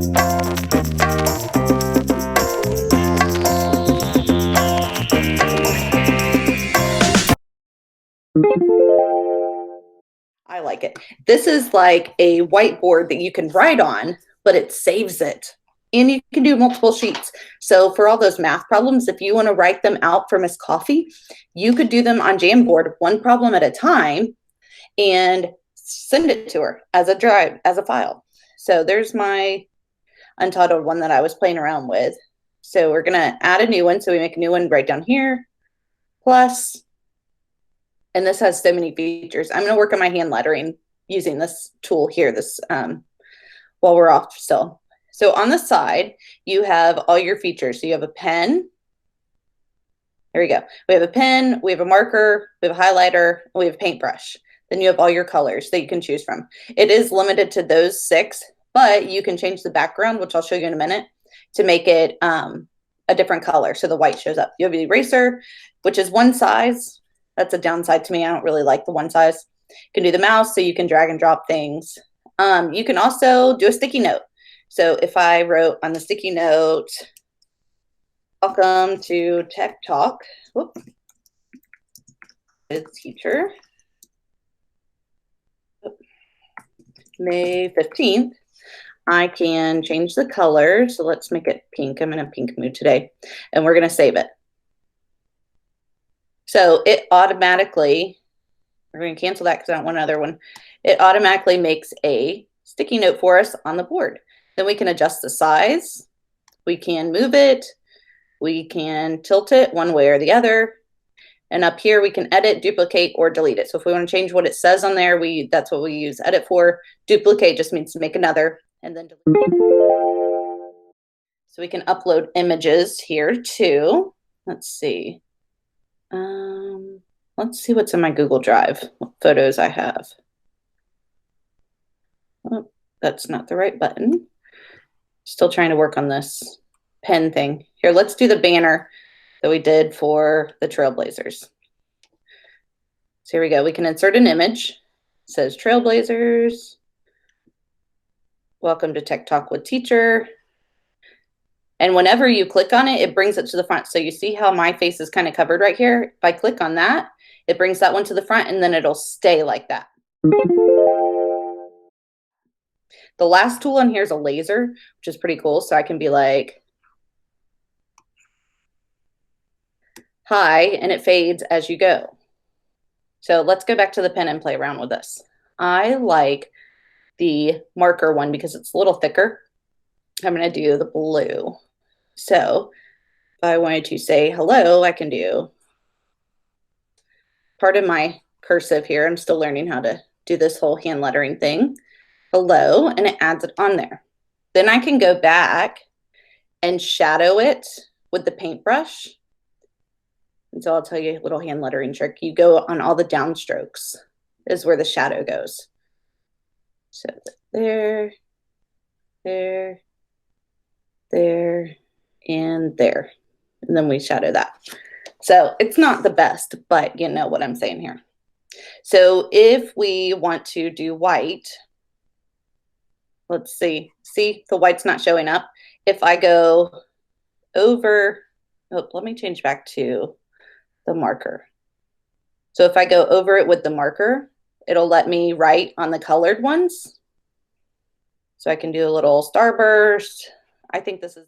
I like it. This is like a whiteboard that you can write on, but it saves it. And you can do multiple sheets. So for all those math problems, if you want to write them out for Miss Coffee, you could do them on Jamboard, one problem at a time, and send it to her as a drive, as a file. So there's my untitled one that I was playing around with. So we're going to add a new one. So we make a new one right down here, plus, and this has so many features. I'm going to work on my hand lettering using this tool here, this while we're off still. So on the side, you have all your features. So you have a pen. There we go. We have a pen, we have a marker, we have a highlighter, we have a paintbrush. Then you have all your colors that you can choose from. It is limited to those 6, but you can change the background, which I'll show you in a minute, to make it a different color. So the white shows up. You have the eraser, which is one size. That's a downside to me. I don't really like the one size. You can do the mouse, so you can drag and drop things. You can also do a sticky note. So if I wrote on the sticky note, welcome to Tech Talk, whoop, teacher, May 15th, I can change the color. So let's make it pink. I'm in a pink mood today, and we're going to save it. So it automatically, we're going to cancel that because I don't want another one. It automatically makes a sticky note for us on the board. Then we can adjust the size. We can move it. We can tilt it one way or the other. And up here, we can edit, duplicate, or delete it. So if we want to change what it says on there, that's what we use edit for. Duplicate just means to make another, and then delete. So we can upload images here too. Let's see. Let's see what's in my Google Drive, what photos I have. Oh, that's not the right button. Still trying to work on this pen thing. Here, let's do the banner that we did for the Trailblazers. So here we go. We can insert an image. It says Trailblazers. Welcome to Tech Talk with Teacher. And whenever you click on it, it brings it to the front. So you see how my face is kind of covered right here? If I click on that, it brings that one to the front, and then it'll stay like that. The last tool in here is a laser, which is pretty cool. So I can be like, hi, and it fades as you go. So let's go back to the pen and play around with this. I like the marker one because it's a little thicker. I'm going to do the blue. So if I wanted to say hello, I can do part of my cursive here. I'm still learning how to do this whole hand lettering thing. Hello, and it adds it on there. Then I can go back and shadow it with the paintbrush. And so I'll tell you a little hand lettering trick. You go on all the downstrokes is where the shadow goes. So there, there, there, and there. And then we shadow that. So it's not the best, but you know what I'm saying here. So if we want to do white, let's see. See, the white's not showing up. If I go over, oh, let me change back to the marker. So if I go over it with the marker, it'll let me write on the colored ones. So I can do a little starburst. I think this is